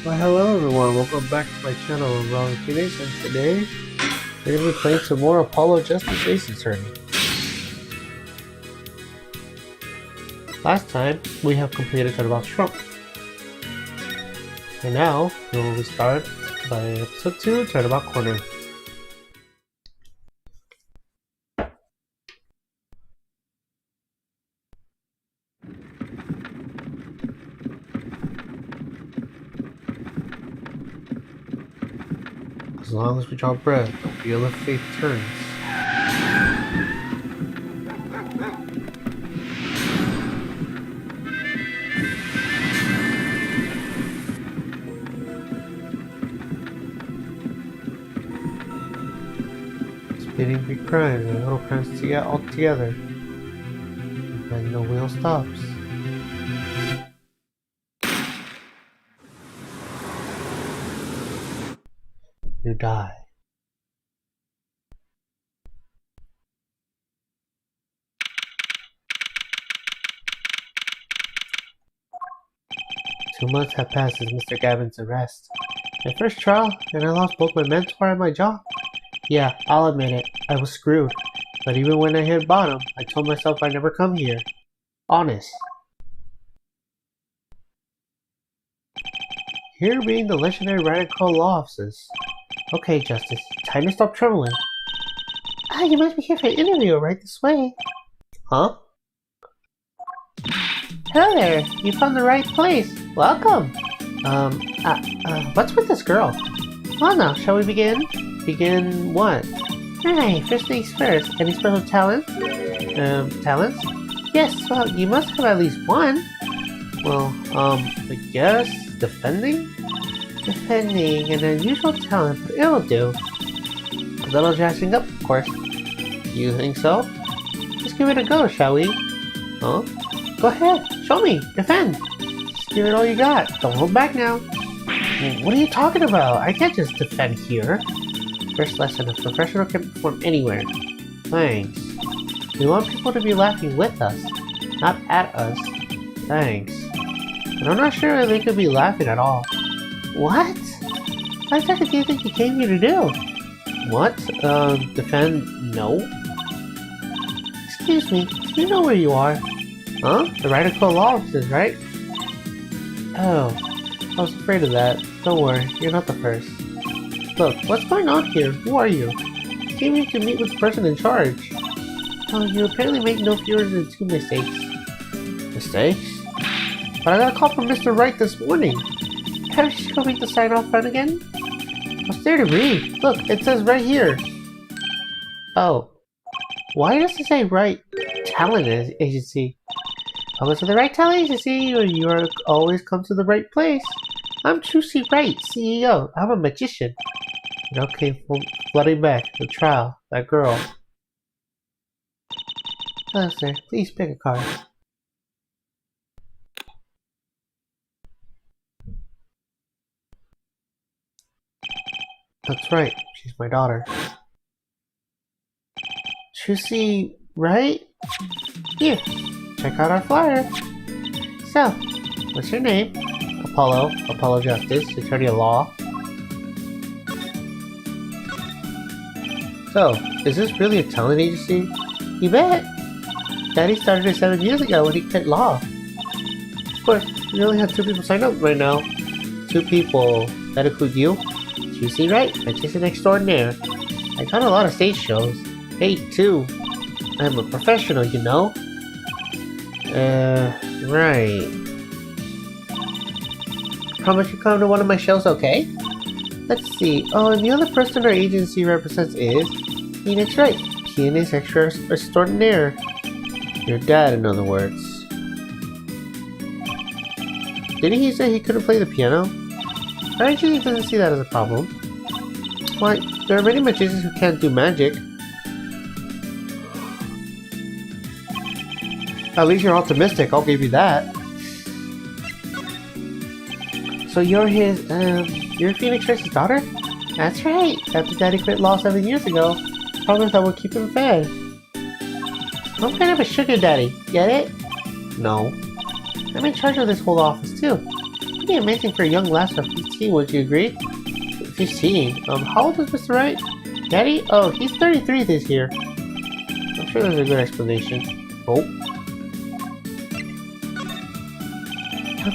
Well, hello everyone, welcome back to my channel, Wrong Teenage, and today we're going to be playing some more Apollo Justice Ace Attorney. Last time, we have completed Turnabout Trump. And now, we will start by episode 2, Turnabout Corner. As long as we draw breath, the wheel of fate turns. Spinning big crimes and little crimes all together. And then the wheel stops. You die. Two months have passed since Mr. Gavin's arrest. My first trial, and I lost both my mentor and my job. Yeah, I'll admit it, I was screwed. But even when I hit bottom, I told myself I'd never come here. Honest. Here being the legendary radical law offices. Okay, Justice, time to stop trembling. Ah, you must be here for an interview, right this way. Huh? Hello there, you found the right place. Welcome. What's with this girl? Well now, shall we begin? Begin what? Right, first things first. Any special talents? Talents? Yes, well, you must have at least one. Well, I guess defending? Defending, an unusual talent, but it'll do. A little dressing up, of course. You think so? Let's give it a go, shall we? Huh? Go ahead, show me, defend. Just give it all you got. Don't hold back now. What are you talking about? I can't just defend here. First lesson, a professional can perform anywhere. Thanks. We want people to be laughing with us, not at us. Thanks. And I'm not sure they could be laughing at all. What? What exactly do you think you came here to do? What? Defend? No? Excuse me, do you know where you are? Huh? The radical law offices, right? Oh, I was afraid of that. Don't worry, you're not the first. Look, what's going on here? Who are you? Came here to meet with the person in charge. Oh, you apparently made no fewer than 2 mistakes. Mistakes? But I got a call from Mr. Wright this morning. Have you coming to sign off front again? What's there to read? Look, it says right here. Oh. Why does it say Wright Talent Agency? Welcome to the Right Talent Agency, or you are always come to the right place. I'm Trucy Wright, CEO. I'm a magician. It all came flooding back. The trial. That girl. Hello, sir. Please pick a card. That's right. She's my daughter. Trucy Wright? Here. Check out our flyer. So, what's your name? Apollo Justice, Attorney at Law. So, is this really a talent agency? You bet! Daddy started it 7 years ago when he quit law. Of course, we only have 2 people signed up right now. 2 people. That include you? Juicy, right? Magician extraordinaire. I got a lot of stage shows. Hey, too. I'm a professional, you know? Right. Promise you come to one of my shows, okay? Let's see. Oh, and the other person our agency represents is Phoenix Wright, pianist extraordinaire. Your dad, in other words. Didn't he say he couldn't play the piano? I actually doesn't see that as a problem. Why, there are many magicians who can't do magic. At least you're optimistic, I'll give you that. So you're you're Phoenix Wright's daughter? That's right. After Daddy quit law 7 years ago, promised I would keep him fed. I'm kind of a sugar daddy, get it? No. I'm in charge of this whole office too. What Pretty amazing for a young lass of 15, would you agree? 15? How old is Mr. Wright? Daddy? Oh, he's 33 this year. I'm sure there's a good explanation. Oh.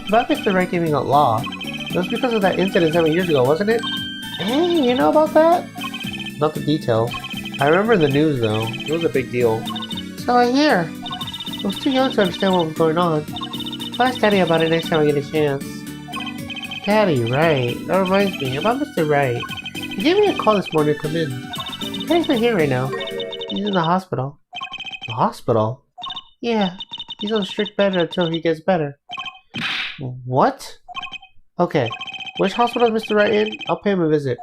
About Mr. Wright giving out law. It was because of that incident 7 years ago, wasn't it? Hey, you know about that? Not the details. I remember the news though. It was a big deal. So I hear. I was too young to understand what was going on. I'll ask Daddy about it next time I get a chance. Daddy, right. That reminds me, about Mr. Wright. He gave me a call this morning to come in. Daddy's not here right now. He's in the hospital. The hospital? Yeah. He's on strict bed until he gets better. What? Okay. Which hospital is Mr. Wright in? I'll pay him a visit.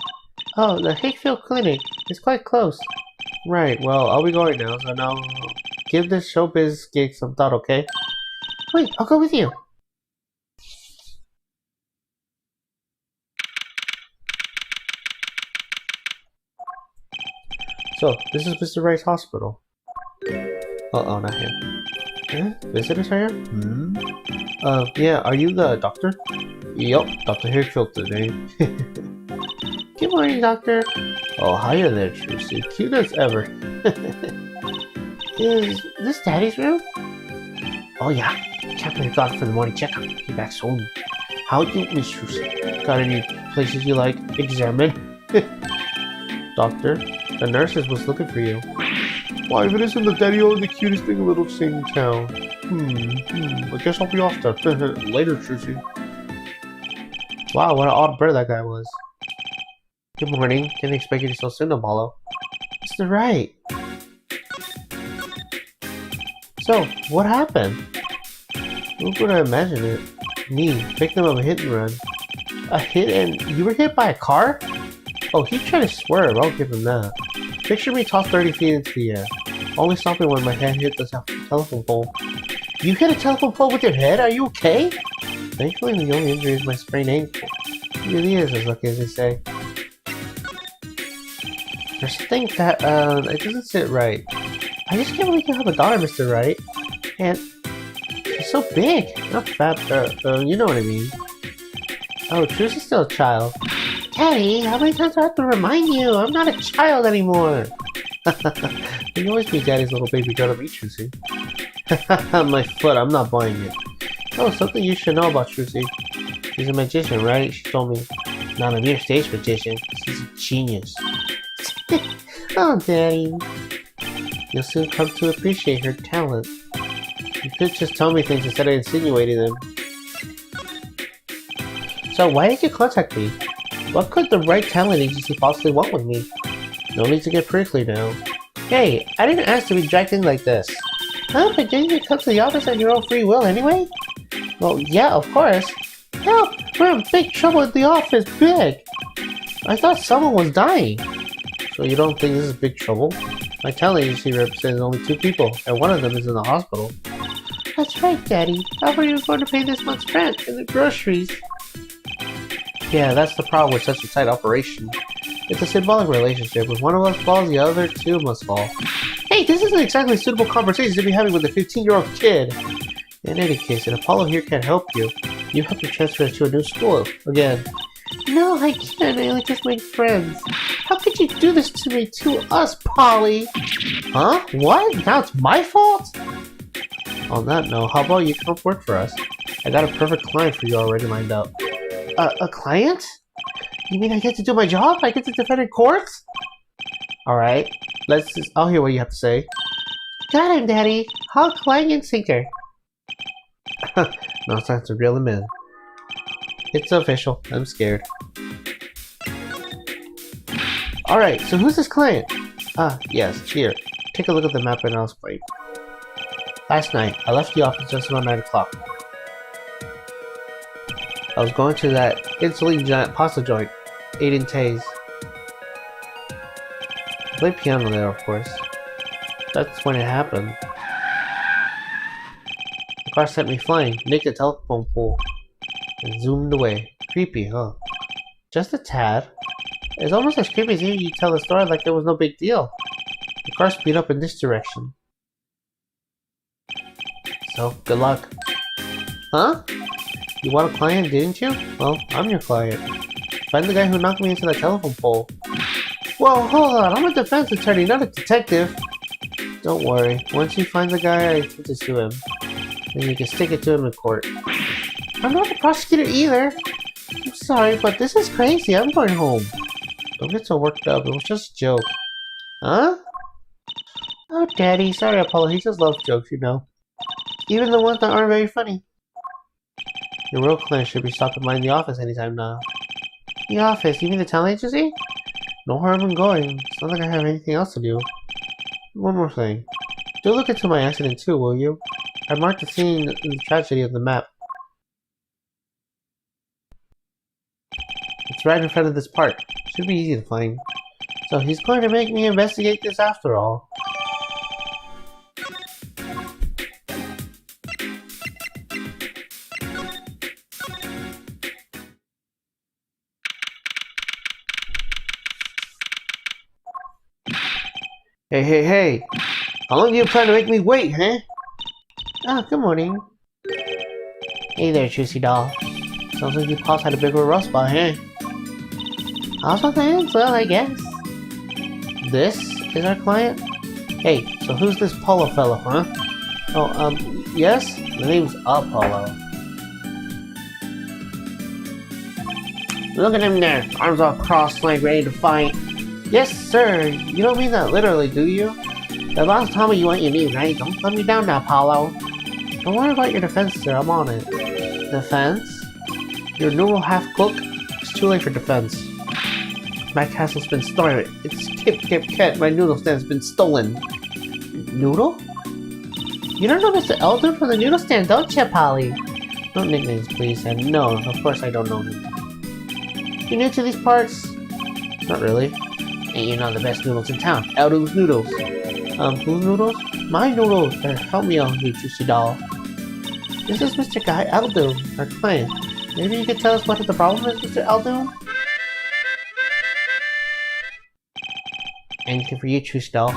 Oh, the Hakefield Clinic. It's quite close. Right, well, I'll be going now, so now give this showbiz gig some thought, okay? Wait, I'll go with you. So, this is Mr. Wright's hospital. Uh-oh, not him. Huh? Visitors are here? Yeah, are you the doctor? Yup, Dr. Hakefield today. Good morning, Doctor. Oh, hiya there, Trucy. Cute as ever. Is this Daddy's room? Oh, yeah. Can't believe God for the morning checkup. He's back soon. How you, Miss Trucy? Got any places you like examined? Doctor, the nurses was looking for you. Why, if it isn't the daddy or the cutest thing in Little Sing Town. I guess I'll be off to later, Trucy. Wow, what an odd bird that guy was. Good morning. Didn't expect you to so soon, Apollo. Mr. Wright. So, what happened? Who would I imagine it? Me, victim of a hit and run. A hit and... You were hit by a car? Oh, he tried to swerve. I'll give him that. Picture me tossed 30 feet into the air. Only stopping when my head hit the telephone pole. You hit a telephone pole with your head? Are you okay? Thankfully, the only injury is my sprained ankle. It really is as lucky as they say. There's something that, it doesn't sit right. I just can't believe you have a daughter, Mr. Wright. And she's so big. Not fat, you know what I mean. Oh, Trucy's still a child. Daddy, how many times do I have to remind you? I'm not a child anymore. You always be Daddy's little baby girl to meet Trucy. My foot, I'm not buying it. Oh, something you should know about Trucy. She's a magician, right? She told me. Not a mere stage magician. She's a genius. Oh, Daddy. You'll soon come to appreciate her talent. You could just tell me things instead of insinuating them. So why did you contact me? What could the right talent agency possibly want with me? No need to get prickly now. Hey, I didn't ask to be dragged in like this. Huh? But didn't you come to the office on your own free will anyway? Well, yeah, of course. Help! We're in big trouble at the office, big! I thought someone was dying. So you don't think this is big trouble? My talent agency represents only 2 people, and one of them is in the hospital. That's right, Daddy. How are you going to pay this month's rent and the groceries? Yeah, that's the problem with such a tight operation. It's a symbolic relationship. If one of us falls, the other 2 must fall. Hey, this isn't exactly a suitable conversation to be having with a 15-year-old kid. In any case, if Apollo here can't help you, you have to transfer to a new school again. No, I can't. I only just made friends. How could you do this to me, to us, Polly? Huh? What? Now it's my fault? On that note, how about you come work for us? I got a perfect client for you already lined up. A client? You mean I get to do my job? I get to defend in court? Alright, I'll hear what you have to say. Got him, Daddy. Hawk, line, and sinker. Now it's time to reel him in. It's official. I'm scared. Alright, so who's this client? Yes, here. Take a look at the map and I'll explain. Last night, I left the office just around 9 o'clock. I was going to that insulin giant pasta joint, 8 in Tays. I played piano there, of course. That's when it happened. The car sent me flying, nicked the telephone pole, and zoomed away. Creepy, huh? Just a tad. It's almost as creepy as hearing you tell the story like there was no big deal. The car speed up in this direction. So, good luck. Huh? You want a client, didn't you? Well, I'm your client. Find the guy who knocked me into the telephone pole. Whoa, hold on, I'm a defense attorney, not a detective. Don't worry, once you find the guy, I can just sue him. Then you can stick it to him in court. I'm not a prosecutor either. I'm sorry, but this is crazy. I'm going home. Don't get so worked up. It was just a joke. Huh? Oh, Daddy. Sorry, Apollo. He just loves jokes, you know. Even the ones that aren't very funny. Your real client should be stopping by in the office anytime now. The office? You mean the talent agency? No harm in going. It's not like I have anything else to do. One more thing. Do look into my accident too, will you? I marked the scene in the tragedy on the map. It's right in front of this park. Should be easy to find. So he's going to make me investigate this after all. Hey! How long do you plan to make me wait, huh? Ah, good morning. Hey there, Juicy Doll. Sounds like your pops had a big roast spot, huh? Also thanks, well, I guess. This is our client? Hey, so who's this Polo fellow, huh? Oh, yes? The name's Apollo. Look at him there, arms all crossed, like ready to fight. Yes, sir. You don't mean that literally, do you? The boss told me you want your name, right? Don't let me down now, Apollo. Don't worry about your defense, sir. I'm on it. Defense? Your noodle half-cooked? It's too late for defense. My castle's been stolen. It's Kip. My noodle stand's been stolen. Noodle? You don't know Mr. Eldon from the noodle stand, don't you, Polly? No nicknames, please. And no, of course I don't know him. You new to these parts? Not really. And you know the best noodles in town. Eldon's Noodles. Whose noodles? My noodles! Help me out, you Juicy Doll. This is Mr. Guy Eldon, our client. Maybe you could tell us what the problem is, Mr. Eldon? Anything for you, Juicy Doll.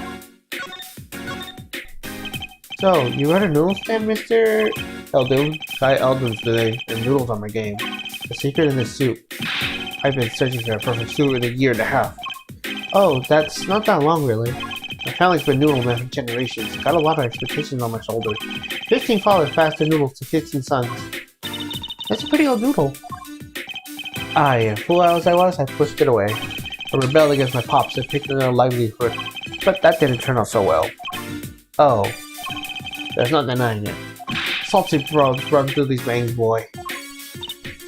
So, you run a noodle stand, Mr. Eldon? Guy Eldon's today, and noodles on my game. The secret in this soup. I've been searching for a perfect soup in a year and a half. Oh, that's not that long, really. My family's been noodle man for generations. Got a lot of expectations on my shoulder. 15 fathers passed their noodles to 15 sons. That's a pretty old noodle. Yeah, fool as I was, I pushed it away. I rebelled against my pops and picked another livelihood, but that didn't turn out so well. Oh, there's no denying it. Salty drugs run through these veins, boy.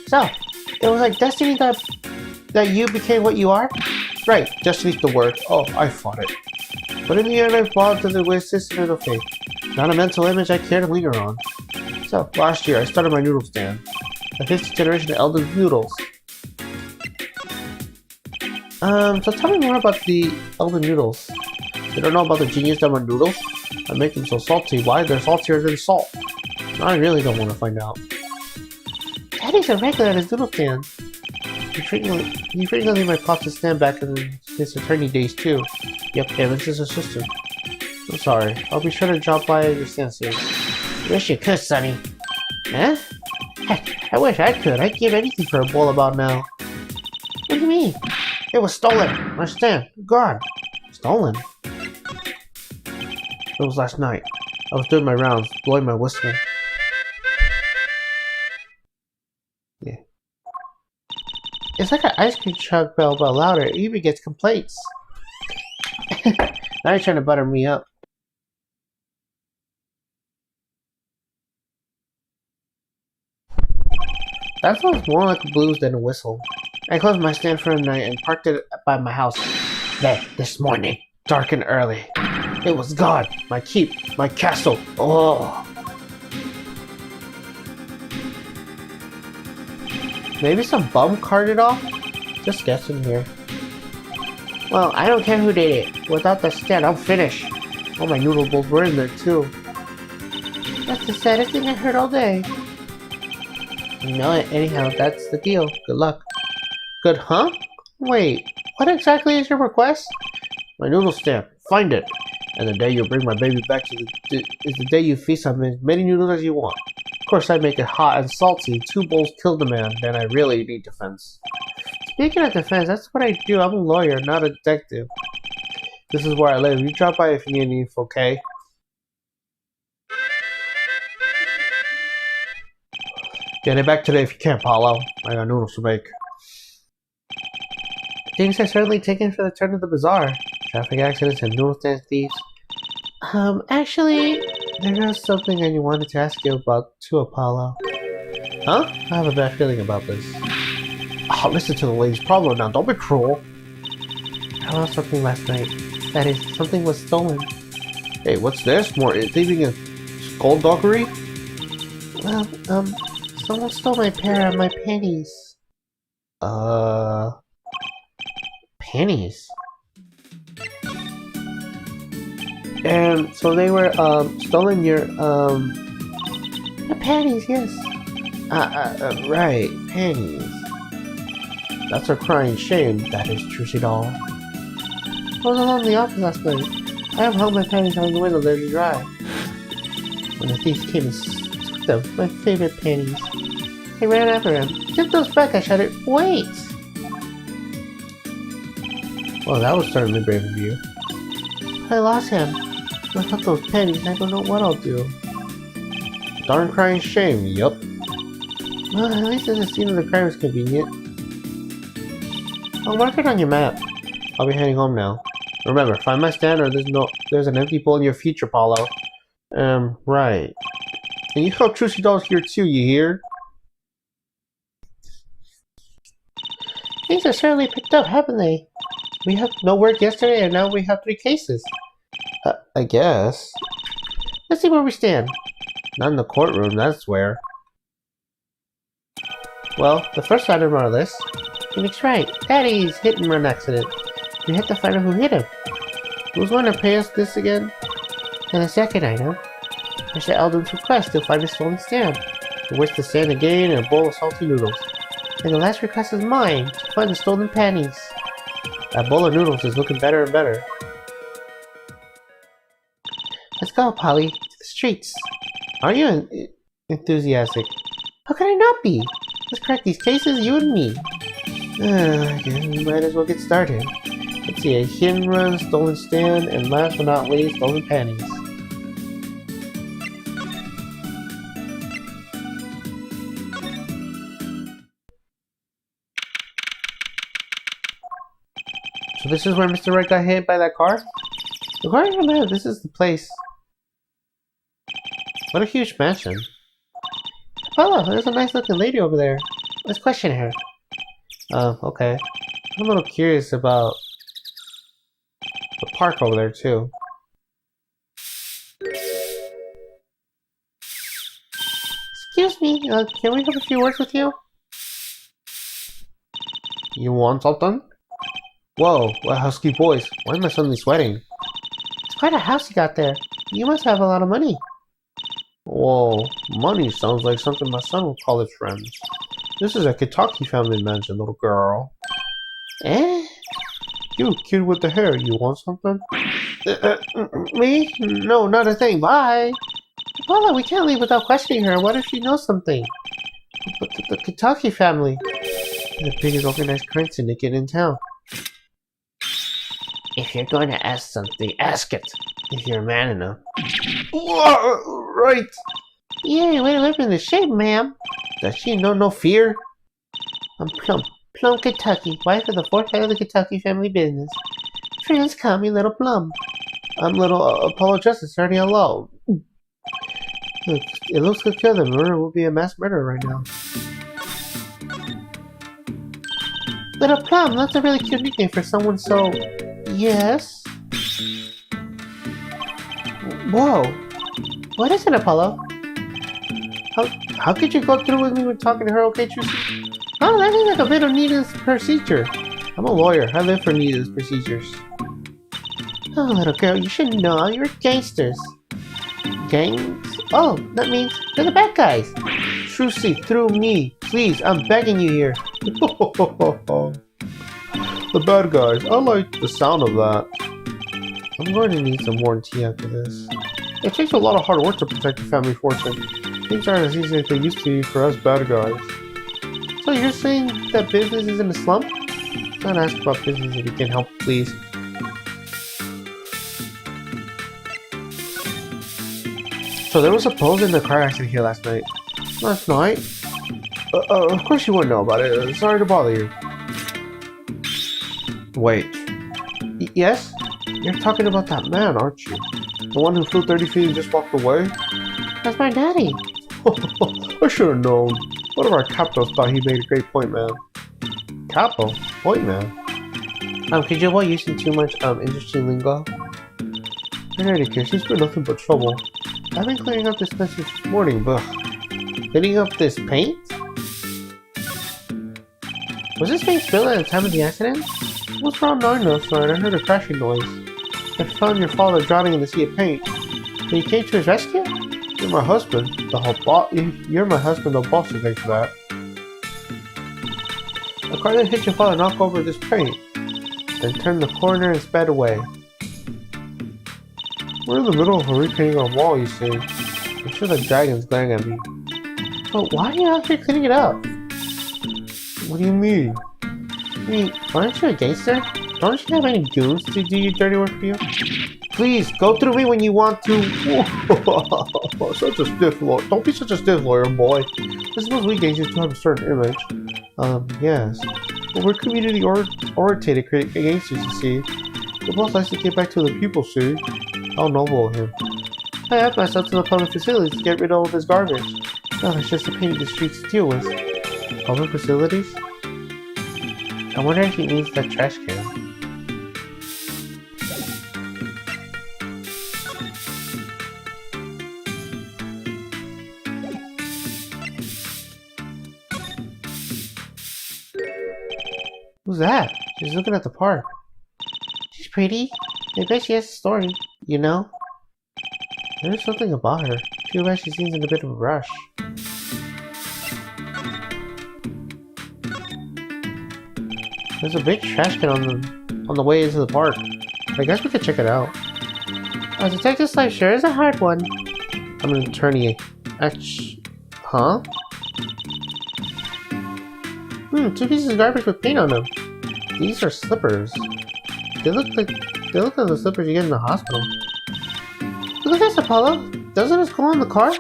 So, it was like destiny that you became what you are? Right, destiny's the word. Oh, I fought it. But in the end, I fought to the system of faith. Not a mental image I care to linger on. So, last year, I started my noodle stand. The 5th generation of Eldon Noodles. So tell me more about the Eldon Noodles. You don't know about the genius that run noodles? I make them so salty. Why? They're saltier than salt. I really don't want to find out. Daddy's a regular at his noodle stand. He frequently my pops to stand back in his attorney days too. Yep, Evan's his assistant. I'm sorry. I'll be sure to drop by your stand soon. Wish you could, Sonny. Huh? Heck, I wish I could. I'd give anything for a bowl about now. What do you mean? It was stolen. My stand. Gone. Stolen? It was last night. I was doing my rounds, blowing my whistle. Yeah. It's like an ice cream truck bell, but louder. It even gets complaints. Now you're trying to butter me up. That sounds more like a blues than a whistle. I closed my stand for the night and parked it by my house. There, this morning, dark and early. It was gone. My keep, my castle. Oh. Maybe some bum carted off? Just guessing here. Well, I don't care who did it. Without the stand, I'm finished. All my noodle bowls were in there too. That's the saddest thing I heard all day. You know it. Anyhow, that's the deal. Good luck. Good, huh? Wait, what exactly is your request? My noodle stand. Find it. And the day you bring my baby back to is the day you feast on as many noodles as you want. course, I make it hot and salty. 2 bowls kill the man. Then I really need defense. Speaking of defense, that's what I do. I'm a lawyer, not a detective. This is where I live. You drop by if you need any info, okay? Get it back today if you can, Paulo. I got noodles to make. Things are certainly taken for the turn of the bazaar. Traffic accidents and noodle stand thieves. Actually, there was something I wanted to ask you about too, Apollo. Huh? I have a bad feeling about this. Oh, listen to the lady's problem now. Don't be cruel. I lost something last night. That is, something was stolen. Hey, what's this? More thieving and skullduggery? Well, someone stole my pair of my panties. Panties? And so they were, stolen your panties, yes. Right, panties. That's a crying shame, that is Trucy doll. I was alone in the office last night. I have hung my panties on the window there to dry. When the thief came and took them, my favorite panties. I ran after him. Give those back, I shouted. Wait! Well, that was certainly brave of you. I lost him. Without those panties, I don't know what I'll do. Darn crying shame, yup. Well, at least the scene of the crime is convenient. I'll mark it on your map. I'll be heading home now. Remember, find my stand or there's an empty bowl in your future, Paulo. Right. And you help Trucy dolls here too, you hear? Things have certainly picked up, haven't they? We had no work yesterday and now we have 3 cases. I guess. Let's see where we stand. Not in the courtroom, that's where. Well, the first item on our list. Phoenix right. Daddy's hit and run accident. We have to find out who hit him. Who's going to pay us this again? And the second item. Mr. Eldon's request to find a stolen stand. To wish the stand again and a bowl of salty noodles. And the last request is mine. To find the stolen panties. That bowl of noodles is looking better and better. Let's go, Polly. To the streets. Are you enthusiastic? How can I not be? Let's crack these cases, you and me. Again, we might as well get started. Let's see, a hit and run, stolen stand, and last but not least, stolen panties. So this is where Mr. Wright got hit by that car? According to the map, this is the place. What a huge mansion. Oh, there's a nice looking lady over there. Let's question her. Okay. I'm a little curious about the park over there too. Excuse me, can we have a few words with you? You want something? Whoa, what a husky voice. Why am I suddenly sweating? It's quite a house you got there. You must have a lot of money. Whoa, money sounds like something my son would call his friends. This is a Kentucky family mansion, little girl. Eh? You, kid with the hair, you want something? Me? No, not a thing, bye! Paula, we can't leave without questioning her. What if she knows something? But the Kentucky family. The biggest organized crime syndicate in town. If you're going to ask something, ask it. If you're a man enough. Whoa, right! Yeah, way to live in the shape, ma'am. Does she know no fear? I'm Plum Kentucky, wife of the 4th head of the Kentucky family business. Friends call me Little Plum. I'm little Apollo Justice, already alone. Look, it looks like the murder will be a mass murder right now. Little Plum, that's a really cute nickname for someone so... Yes? Whoa. What is it, Apollo? How could you go through with me when talking to her, okay, Trucy? Oh, that is like a bit of needless procedure. I'm a lawyer. I live for needless procedures. Oh, little girl, you should know. You're gangsters. Gangs? Oh, that means they're the bad guys. Trucy, through me. Please, I'm begging you here. The bad guys. I like the sound of that. I'm going to need some warranty after this. It takes a lot of hard work to protect your family fortune. Things aren't as easy as they used to be for us bad guys. So you're saying that business is in a slump? Don't ask about business if you can help, please. So there was a pole in the car accident here last night. Last night? Of course you wouldn't know about it. Sorry to bother you. Wait. Yes? You're talking about that man, aren't you? The one who flew 30 feet and just walked away? That's my daddy. I should have known. One of our capos thought he made a great point man. Capo? Point man? Could you avoid using too much, interesting lingo? In any case, he's been nothing but trouble. I've been cleaning up this mess this morning, but... Cleaning up this paint? Was this paint spilled at the time of the accident? It was around 9 last night. I heard a crashing noise. I found your father drowning in the sea of paint. And you came to his rescue? You're my husband. You're my husband, the boss will thanks for that. The car that hit your father knocked over this paint, then turned the corner and sped away. We're in the middle of a repainting our wall, you see. I'm sure the dragon's glaring at me. But why are you out here cleaning it up? What do you mean? Aren't you a gangster? Don't you have any goons to do your dirty work for you? Please, go through me when you want to. Such a stiff lawyer. Don't be such a stiff lawyer, boy. I suppose we gangsters do have a certain image. Yes. But we're community-oriented gangsters, you see. The boss likes to get back to the people, see? How noble of him. I asked myself to the public facilities to get rid of all of his garbage. Now there's just a pain the streets to deal with. Public facilities? I wonder if he means that trash can. Who's that? She's looking at the park. She's pretty. I bet she has a story, you know? There's something about her. Too bad she seems in a bit of a rush. There's a big trash can on the way into the park. I guess we could check it out. A detective's life sure is a hard one. I'm an attorney. Huh? 2 pieces of garbage with paint on them. These are slippers. They look like the slippers you get in the hospital. Look at this, Apollo. Doesn't it go in the car?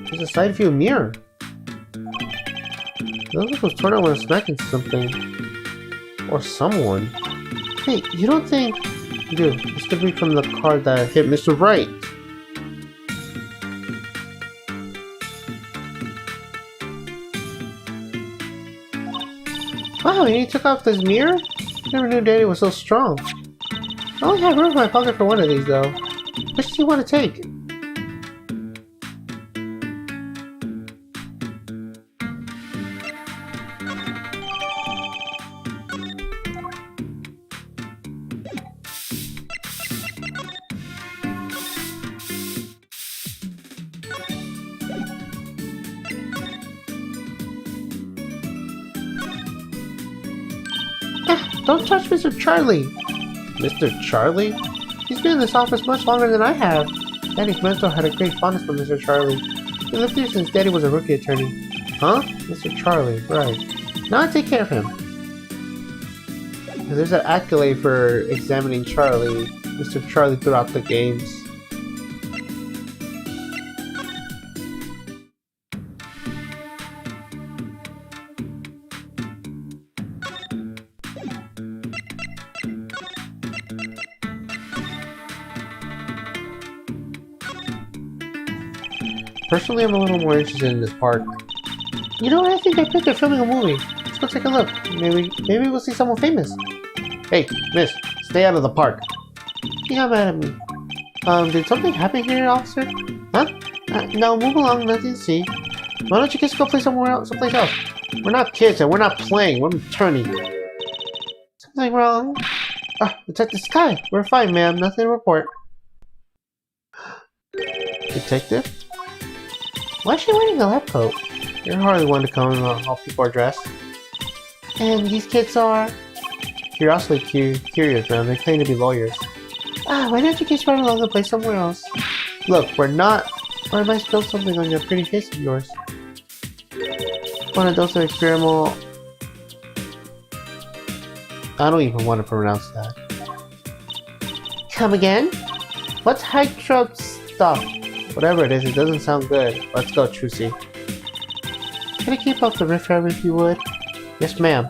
There's a side view mirror. It looks like it was torn out when it smacked into something. Or someone. Hey, you don't think... Dude, this could be from the car that hit Mr. Wright. Wow, and he took off this mirror? Never knew Daddy was so strong. I only have room in my pocket for one of these, though. Which do you want to take? Don't touch Mr. Charlie! Mr. Charlie? He's been in this office much longer than I have. Daddy's mentor had a great fondness for Mr. Charlie. He lived here since Daddy was a rookie attorney. Huh? Mr. Charlie, right. Now I take care of him. There's an accolade for examining Charlie, Mr. Charlie throughout the games. Personally, I'm a little more interested in this park. You know what? I think they're filming a movie. Let's go take a look. Maybe we'll see someone famous. Hey, miss, stay out of the park. He got mad at me. Did something happen here, officer? Huh? No, move along, nothing to see. Why don't you kids go play someplace else? We're not kids and we're not playing, we're attorney. Something wrong? Detective Sky, we're fine, ma'am, nothing to report. Detective? Why is she wearing a lab coat? You're hardly one to comment on how people are dressed. And these kids are... Curiosity curious, man. They claim to be lawyers. Why don't you kids run along and play somewhere else? Look, we're not Or I might spill something on your pretty face of yours. One of those experimental... I don't even want to pronounce that. Come again? What's high shrub stuff? Whatever it is, it doesn't sound good. Let's go, Trucy. Can you keep up the riffraff if you would? Yes, ma'am.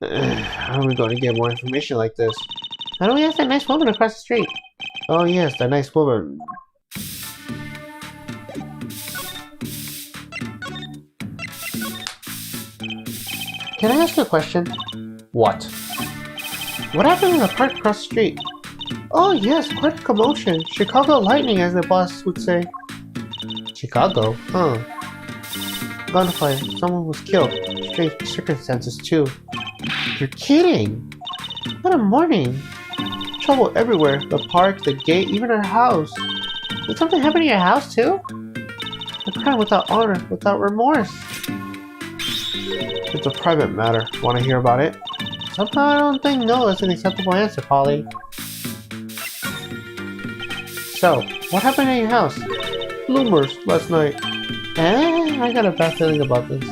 How are we going to get more information like this? How do we ask that nice woman across the street? Oh yes, that nice woman. Can I ask you a question? What? What happened in the park across the street? Oh yes, quite a commotion. Chicago lightning, as the boss would say. Chicago? Huh. Gunfire. Someone was killed. Strange circumstances too. You're kidding! What a morning! Trouble everywhere. The park, the gate, even our house. Did something happen to your house too? A crime without honor, without remorse. It's a private matter. Want to hear about it? Somehow I don't think no is an acceptable answer, Polly. So, what happened at your house? Bloomers last night. I got a bad feeling about this.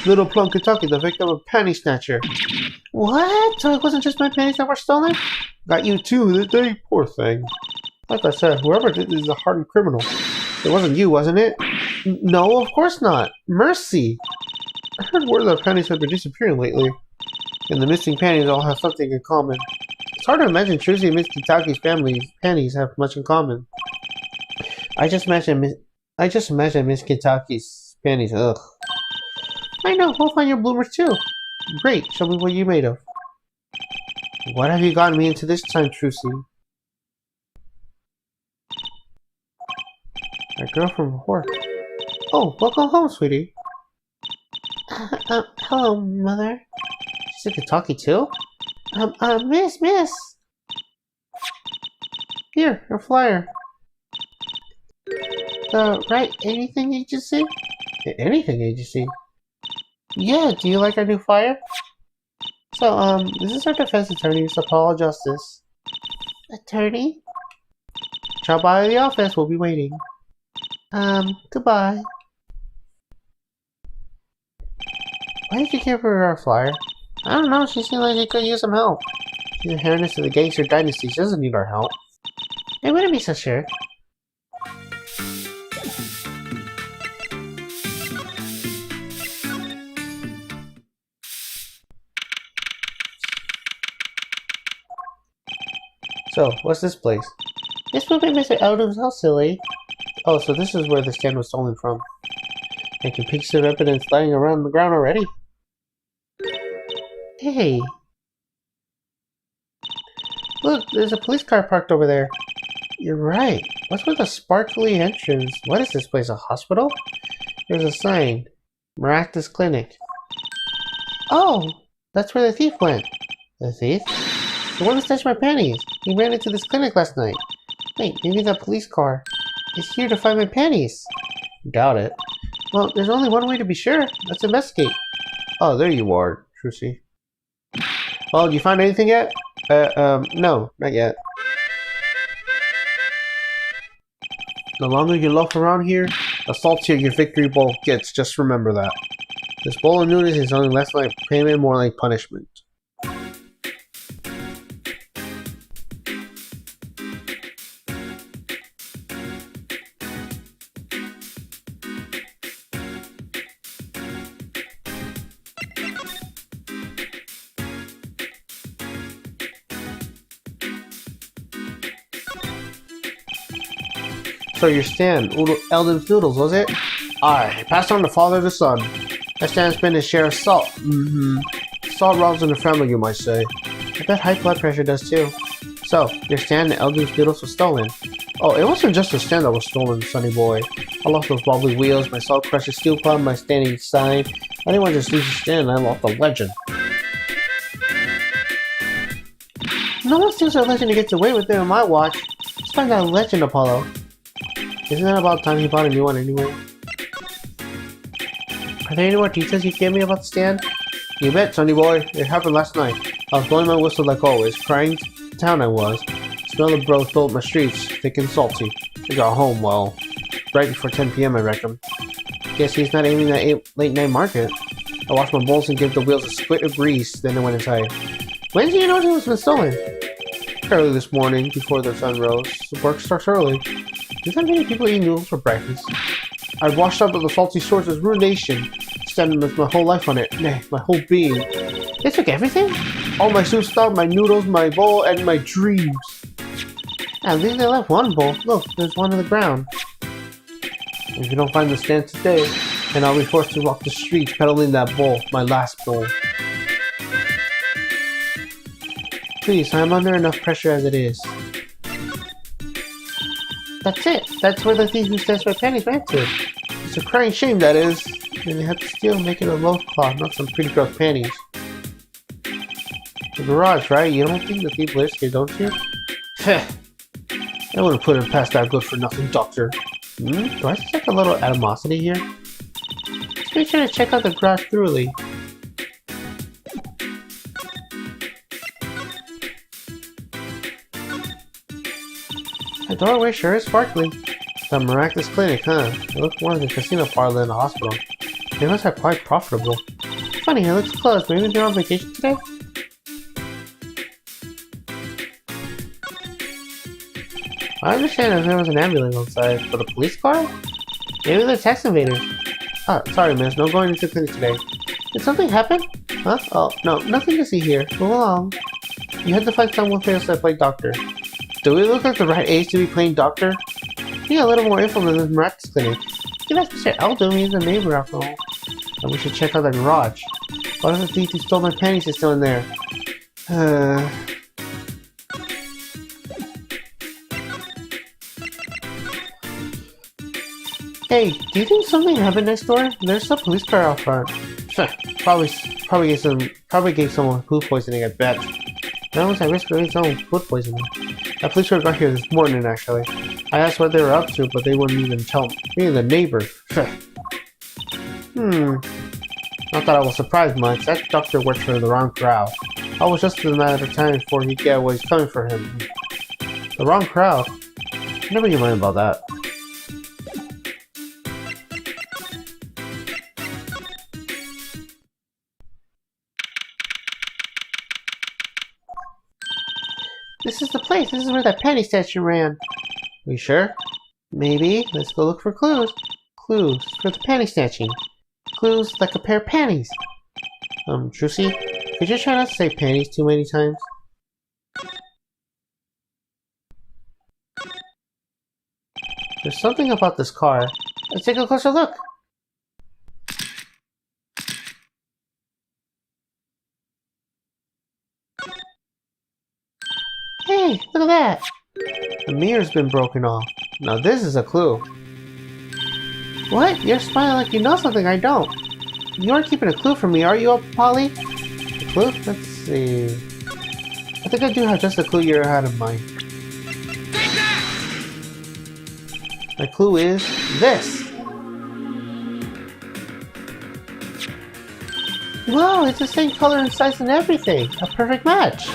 Little Plum Kentucky, the victim of panty snatcher. What? So it wasn't just my panties that were stolen? Got you too that day, poor thing. Like I said, whoever did this is a hardened criminal. It wasn't you, wasn't it? No, of course not. Mercy! I heard word that panties have been disappearing lately. And the missing panties all have something in common. It's hard to imagine Trucy and Miss Kentucky's panties have much in common. I just imagine Miss Kentucky's panties, ugh. I know, we'll find your bloomers too. Great, show me what you're made of. What have you gotten me into this time, Trucy? A girl from work. Oh, welcome home, sweetie. Hello, Mother. She's a Kentucky too? Miss! Here, your flyer. The right anything agency? Anything agency? Yeah, do you like our new flyer? So, this is our defense attorney, Apollo Justice. Attorney? Drop by the office, we'll be waiting. Goodbye. Why did you give her our flyer? I don't know, she seemed like she could use some help. She's a heiress to the gangster dynasty, she doesn't need our help. I wouldn't be so sure. So, what's this place? This will be Mr. Eldon's house, silly. Oh, so this is where the stand was stolen from. I can picture some evidence lying around the ground already. Hey! Look, there's a police car parked over there. You're right. What's with the sparkly entrance? What is this place, a hospital? There's a sign. Miraculous Clinic. Oh! That's where the thief went. The thief? The one who snatched my panties. He ran into this clinic last night. Wait, maybe that police car is here to find my panties. Doubt it. Well, there's only one way to be sure. Let's investigate. Oh, there you are, Trucy. Well, did you find anything yet? No, not yet. The longer you loaf around here, the saltier your victory bowl gets. Just remember that. This bowl of noodles is only less like payment, more like punishment. So your stand, Eldon's Noodles, was it? Aye, passed on to father to son. That stand's been his share of salt. Salt runs in the family, you might say. I bet high blood pressure does too. So, your stand, Eldon's Noodles, was stolen. Oh, it wasn't just the stand that was stolen, sonny boy. I lost those wobbly wheels, my salt crusher steel pump, my standing sign. I didn't want to just lose the stand, I lost the legend. No one steals our legend and gets away with it on my watch. Let's find that legend, Apollo. Isn't that about time you bought a new one anyway? Are there any more details you can give me about the stand? You bet, sonny boy. It happened last night. I was blowing my whistle like always, crying to town I was. smell of bro filled my streets, thick and salty. I got home, well, right before 10 p.m. I reckon. Guess he's not aiming at late night market. I washed my bowls and gave the wheels a squid of grease, then I went inside. When did you know it was been stolen? Early this morning, before the sun rose. The work starts early. There's not many people eating noodles for breakfast. I washed up with the salty source of ruination, standing with my whole life on it, nay, my whole being. They took everything? All my soup stock, my noodles, my bowl, and my dreams. At least they left one bowl. Look, there's one on the ground. If you don't find the stand today, then I'll be forced to walk the streets peddling that bowl, my last bowl. Please, I'm under enough pressure as it is. That's it. That's where the thief who stands for pennies went to. It's a crying shame, that is. And they have to steal, making a loaf cloth, not some pretty girl's panties. The garage, right? You don't think the thief lives here, don't you? Heh. I wouldn't put it past that good-for-nothing doctor. Do I detect a little animosity here? Let's make sure to check out the garage thoroughly. The doorway sure is sparkling. The miraculous clinic, huh? It looks more like a casino parlor than a hospital. They must have quite profitable. Funny, it looks closed. Maybe they're on vacation today? I understand if there was an ambulance outside, but a police car? Maybe they're tax invaders. Ah, sorry miss, no going into the clinic today. Did something happen? Huh? Oh, no, nothing to see here. Move along. You had to find someone famous to play doctor. Do we look like the right age to be playing doctor? Need a little more info than this miraculous clinic. Give us Mr. Eldo, he's a neighbor after all. And we should check out the garage. What if the thief who stole my panties is still in there? Hey, do you think something happened next door? There's a police car out front. Probably gave someone food poisoning, I bet. That was at risk of getting someone food poisoning. A police car got here this morning, actually. I asked what they were up to, but they wouldn't even tell me, the neighbor. Not that I was surprised much. That doctor worked for the wrong crowd. I was just a matter of time before he'd get what he's coming for him. The wrong crowd? Never you mind about that. This is the place. This is where that penny statue ran. Are you sure? Maybe. Let's go look for clues. Clues for the penny statue. Clues like a pair of panties. Trucy, could you try not to say panties too many times? There's something about this car. Let's take a closer look. Hey, look at that! The mirror's been broken off. Now this is a clue. What? You're smiling like you know something I don't. You aren't keeping a clue from me, are you, Polly? A clue? Let's see. I think I do have just a clue you had in mind. My clue is this. Whoa, it's the same color and size and everything. A perfect match.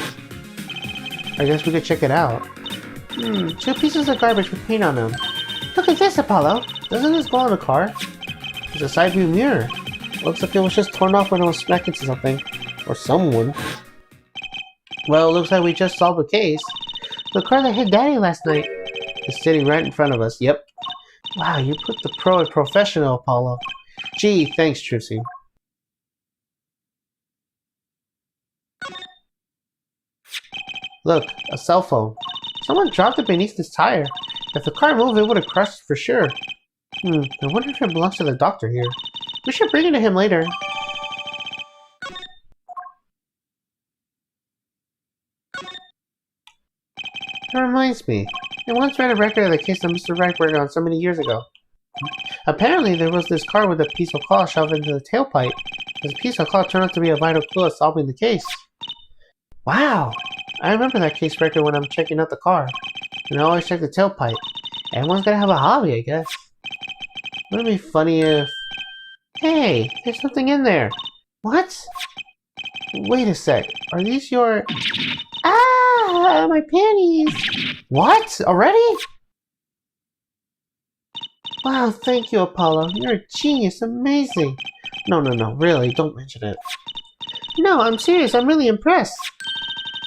I guess we could check it out. Two pieces of garbage with paint on them. Look at this, Apollo. Doesn't this go on the car? It's a side view mirror. Looks like it was just torn off when it was smacked into something. Or someone. Well, it looks like we just solved the case. The car that hit Daddy last night is sitting right in front of us. Yep. Wow, you put the pro in professional, Apollo. Gee, thanks, Trucy. Look, a cell phone. Someone dropped it beneath this tire. If the car moved, it would have crushed for sure. I wonder if it belongs to the doctor here. We should bring it to him later. That reminds me. I once read a record of the case of Mr. Wright worked on so many years ago. Apparently, there was this car with a piece of cloth shoved into the tailpipe. This piece of cloth turned out to be a vital clue of solving the case. Wow! I remember that case record when I'm checking out the car. And I always check the tailpipe. Everyone's gotta have a hobby, I guess. Wouldn't it be funny if... Hey, there's something in there. What? Wait a sec. Are these your... Ah, my panties! What? Already? Wow, thank you, Apollo. You're a genius. Amazing. No, really, don't mention it. No, I'm serious. I'm really impressed.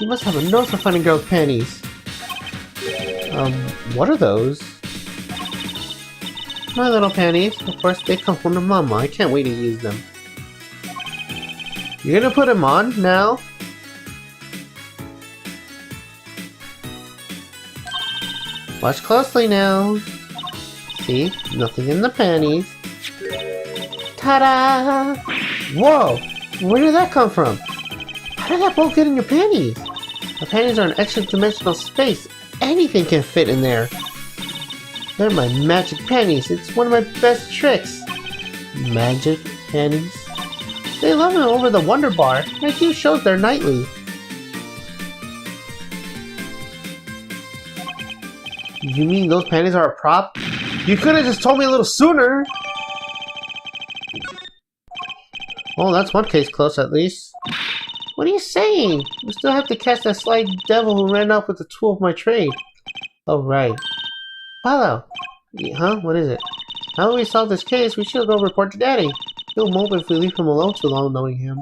You must have a nose for finding girls' panties. What are those? My little panties. Of course, they come from the mama. I can't wait to use them. You're gonna put them on now? Watch closely now. See? Nothing in the panties. Ta-da! Whoa! Where did that come from? How did that bolt get in your panties? My panties are an extra-dimensional space. Anything can fit in there. They're my magic panties. It's one of my best tricks. Magic panties? They love them over the Wonder Bar. I do shows there nightly. You mean those panties are a prop? You could have just told me a little sooner! Well, that's one case closed at least. What are you saying? We still have to catch that sly devil who ran off with the tool of my trade. Oh, right. Apollo! Huh? What is it? Now that we solved this case, we should go report to Daddy. He'll mope if we leave him alone too long knowing him.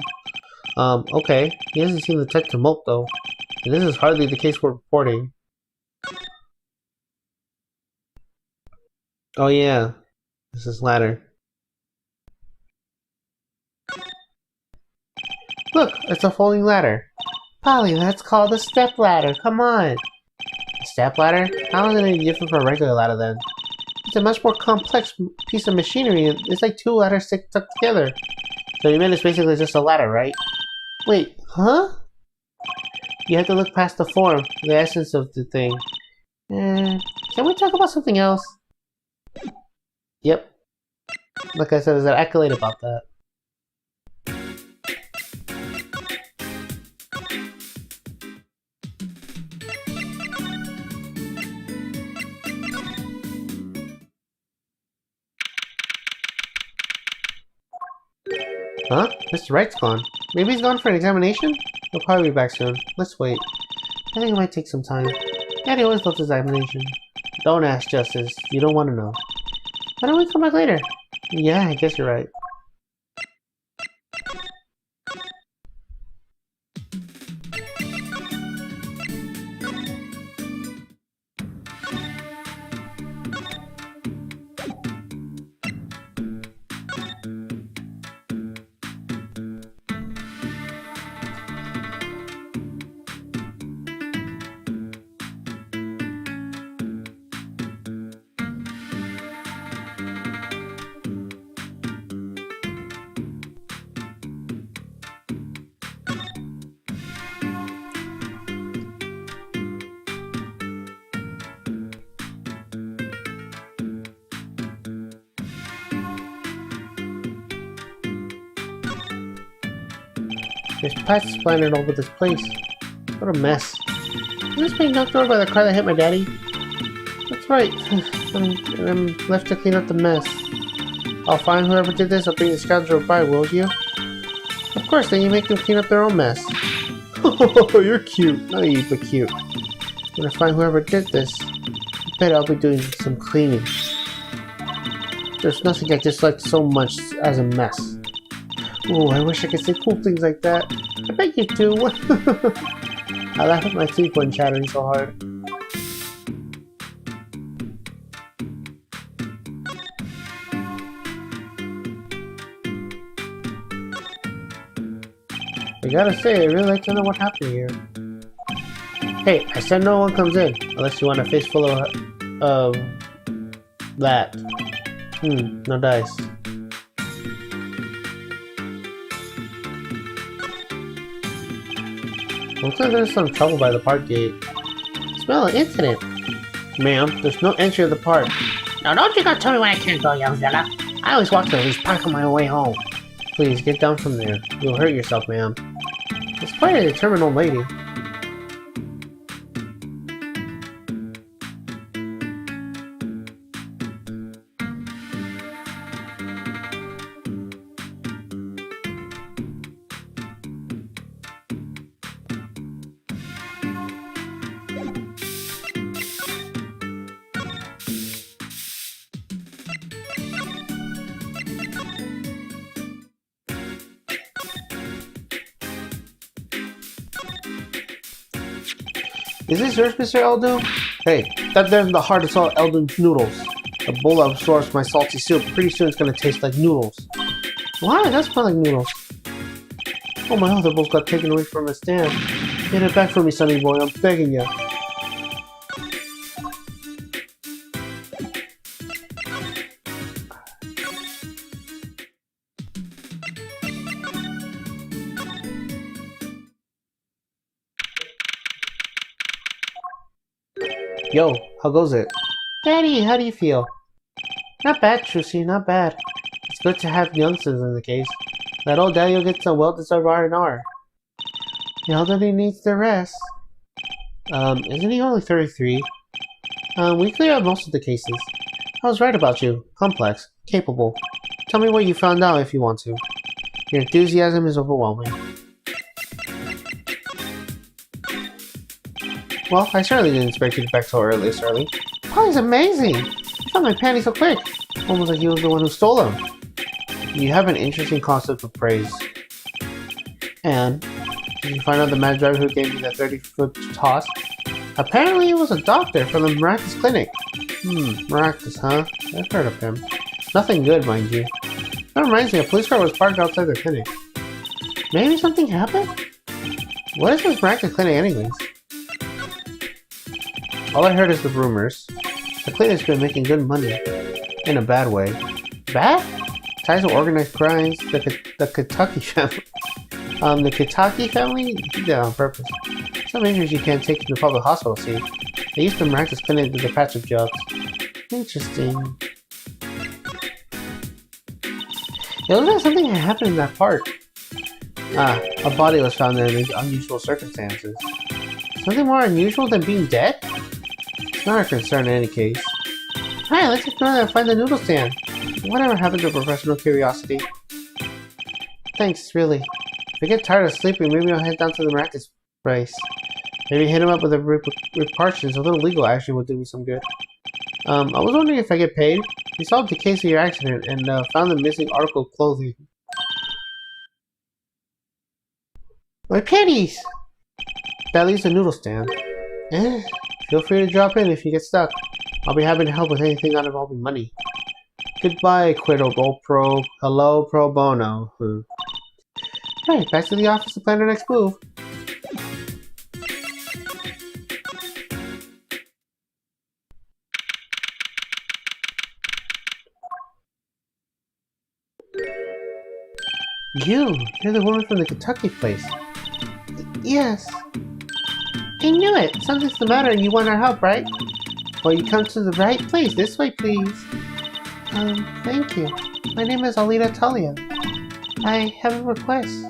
Okay. He hasn't seen the tech to mope, though. And this is hardly the case we're reporting. Oh, yeah. This is ladder. Look, it's a folding ladder. Polly, that's called a step ladder. Come on. A step ladder? How is it any different from a regular ladder then? It's a much more complex piece of machinery. It's like two ladders stuck together. So you mean it's basically just a ladder, right? Wait, huh? You have to look past the form, the essence of the thing. Can we talk about something else? Yep. Like I said, there's an accolade about that. Huh? Mr. Wright's gone. Maybe he's gone for an examination? He'll probably be back soon. Let's wait. I think it might take some time. Daddy always loves examination. Don't ask, Justice. You don't want to know. Why don't we come back later? Yeah, I guess you're right. There's pets splattered all over this place. What a mess. Is this being knocked over by the car that hit my daddy? That's right. I'm left to clean up the mess. I'll find whoever did this. I'll bring the scoundrel by, will you? Of course, then you make them clean up their own mess. Oh, you're cute. Naive, but cute. When I find whoever did this, I bet I'll be doing some cleaning. There's nothing I dislike so much as a mess. Oh, I wish I could say cool things like that. I bet you do. I laugh at my teeth when chattering so hard. I gotta say, I really like to know what happened here. Hey, I said no one comes in, unless you want a face full of that. No dice. Looks like there's some trouble by the park gate. Smell an incident. Ma'am, there's no entry of the park. Now don't you gotta tell me when I can't go, young fella. I always walk to at least park on my way home. Please, get down from there. You'll hurt yourself, ma'am. It's quite a determined old lady. Is this yours, Mr. Eldon? Hey, that there's the heart of salt Eldon's noodles. The bowl that absorbs my salty soup. Pretty soon it's gonna taste like noodles. Why? It does smell like noodles. Oh my god, the bowl got taken away from the stand. Get it back for me, sonny boy. I'm begging you. Yo, how goes it? Daddy, how do you feel? Not bad, Trucy, not bad. It's good to have youngsters in the case. That old Daniel gets a well-deserved R&R. The elderly needs the rest. Isn't he only 33? We clear up most of the cases. I was right about you. Complex. Capable. Tell me what you found out if you want to. Your enthusiasm is overwhelming. Well, I certainly didn't expect you to back so early this early. Polly's amazing! You found my panties so quick! Almost like you was the one who stole them. You have an interesting concept of praise. And did you find out the mad driver who gave you that 30-foot toss? Apparently it was a doctor from the Miraculous Clinic. Miraculous, huh? I've heard of him. Nothing good, mind you. That reminds me, a police car was parked outside their clinic. Maybe something happened? What is this Miraculous Clinic anyways? All I heard is the rumors. The clinic's been making good money. In a bad way. Bad? Ties to organized crimes, the Kentucky family. The Kentucky family did that on purpose. Some injuries you can't take to the public hospital, see. They used the Miraculous Clinic to do the patch-up jobs. Interesting. It looks like something had happened in that park. A body was found there in unusual circumstances. Something more unusual than being dead? It's not our concern in any case. Alright, let's ignore that and find the noodle stand. Whatever happened to professional curiosity? Thanks, really. If I get tired of sleeping, maybe I'll head down to the Miraculous place. Maybe hit him up with a repercussions. A little legal action would do me some good. I was wondering if I get paid. We solved the case of your accident and found the missing article of clothing. My panties! That leaves the noodle stand. Feel free to drop in if you get stuck. I'll be happy to help with anything not involving money. Goodbye, Quiddo Pro. Hello, Pro Bono. Right, back to the office to plan our next move. You're the woman from the Kentucky place. Yes. I knew it! Something's the matter and you want our help, right? Well, you come to the right place. This way, please. Thank you. My name is Alita Talia. I have a request.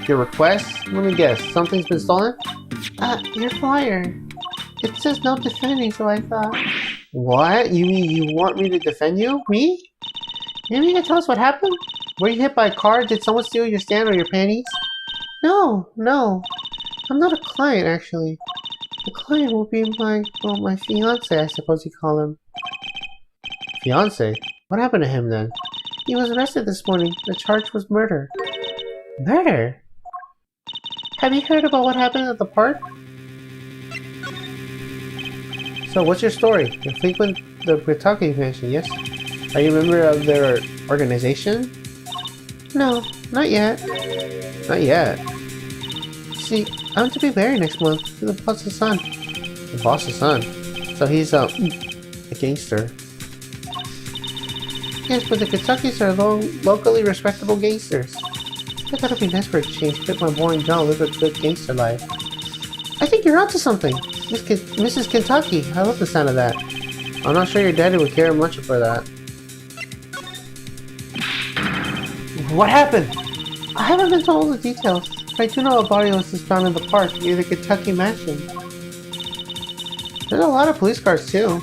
Your request? Let me guess. Something's been stolen? Your flyer. It says no defending, so I thought... What? You mean you want me to defend you? Me? Maybe you can tell us what happened? Were you hit by a car? Did someone steal your stand or your panties? No. I'm not a client, actually. The client will be my fiancé, I suppose you call him. Fiancé? What happened to him then? He was arrested this morning. The charge was murder. Murder? Have you heard about what happened at the park? So what's your story? You frequent the Kentucky Mansion, yes? Are you a member of their organization? No, not yet. Not yet? See, I'm to be married next month to the boss's son. The boss's son? So he's, a gangster. Yes, but the Kentuckys are locally respectable gangsters. I thought it'd be nice for a change, quit my boring job, live a good gangster life. I think you're onto something! Mrs. Kentucky, I love the sound of that. I'm not sure your daddy would care much for that. What happened? I haven't been told all the details, but I do know a body was found in the park near the Kentucky Mansion. There's a lot of police cars too.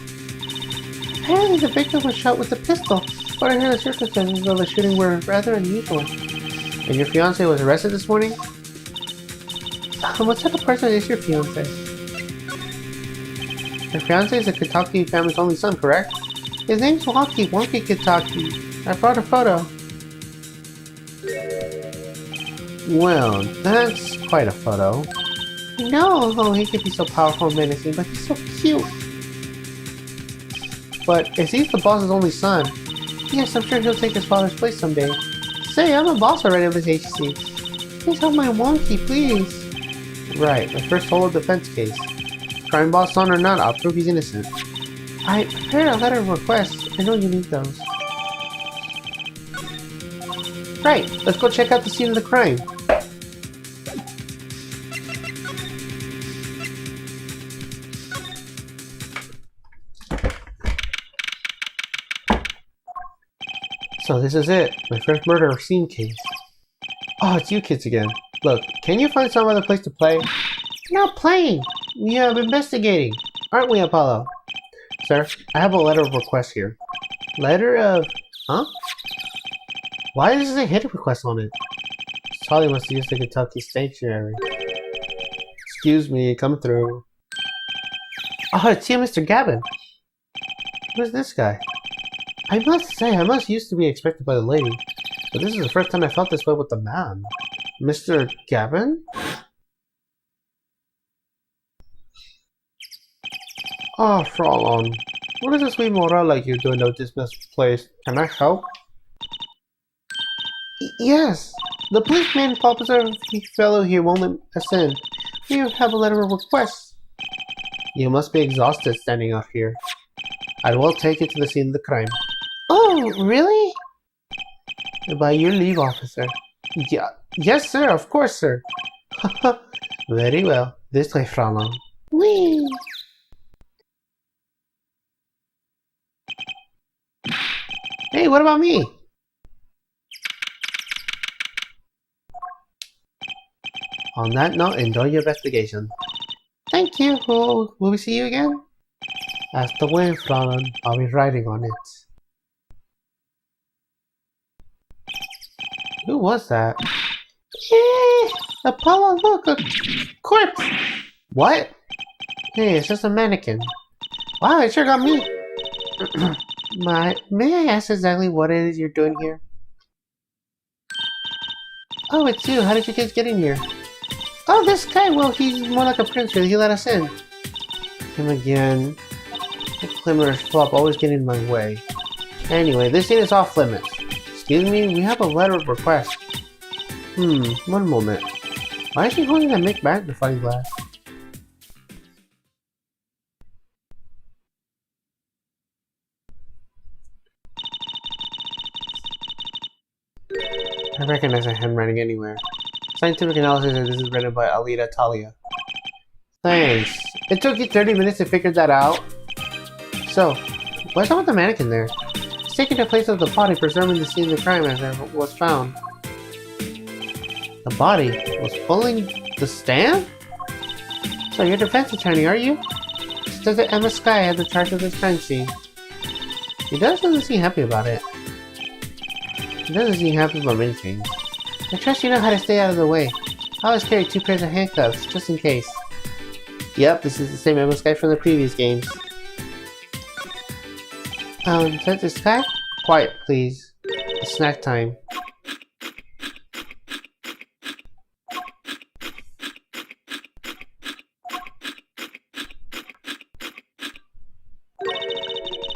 Apparently the victim was shot with a pistol, but I heard the circumstances of the shooting were rather unusual. And your fiancé was arrested this morning? What type of person is your fiancé? Your fiancé is the Kentucky family's only son, correct? His name's Wonky Kentucky. I brought a photo. Well, that's quite a photo. I know, oh, he could be so powerful and menacing, but he's so cute. But if he's the boss's only son, yes, I'm sure he'll take his father's place someday. Say, I'm a boss already of this agency. Please help my wonky, please. Right, my first solo defense case. Crime boss son or not, I'll prove he's innocent. I prepared a letter of request. I know you need those. Right, let's go check out the scene of the crime. So this is it, my first murder scene case. Oh, it's you kids again. Look, can you find some other place to play? We're not playing! We are investigating. Aren't we, Apollo? Sir, I have a letter of request here. Letter of... Huh? Why does it say hit request on it? Charlie must use the Kentucky Stationery. Excuse me, come through. Oh, it's you, Mr. Gavin. Who's this guy? I must say, I must used to be expected by the lady, but this is the first time I felt this way with the man. Mr. Gavin? Oh, Frolon. What is a sweet morale like you doing out this misplaced? Can I help? Yes! The policeman officer fellow here won't let us in. We have a letter of request. You must be exhausted standing out here. I will take you to the scene of the crime. Oh, really? By your leave, officer. Yeah, yes, sir, of course, sir. Very well. This way, Frolon. Whee! Hey, what about me? On that note, enjoy your investigation. Thank you. Will we see you again? As the wind, Frolon. I'll be riding on it. Who was that? Hey, Apollo, look, a corpse! What? Hey, it's just a mannequin. Wow, it sure got me. May I ask exactly what it is you're doing here? Oh, it's you. How did you guys get in here? Oh, this guy, well, he's more like a prince, really. He let us in. Him again. The Climber's flop always getting in my way. Anyway, this scene is off limits. Excuse me, we have a letter of request. One moment. Why is she holding that Mick magnifying glass? I recognize a handwriting anywhere. Scientific analysis says this is written by Alida Talia. Thanks. It took you 30 minutes to figure that out? So, what's up with the mannequin there? It's taking the place of the body preserving the scene of the crime as it was found. The body was pulling the stand? So you're defense attorney, are you? It says that Emma Sky had the charge of this crime scene. He doesn't seem happy about it. He doesn't seem happy about many things. I trust you know how to stay out of the way. I always carry 2 pairs of handcuffs, just in case. Yep, this is the same Emma Sky from the previous games. Is that this guy? Quiet, please. It's snack time.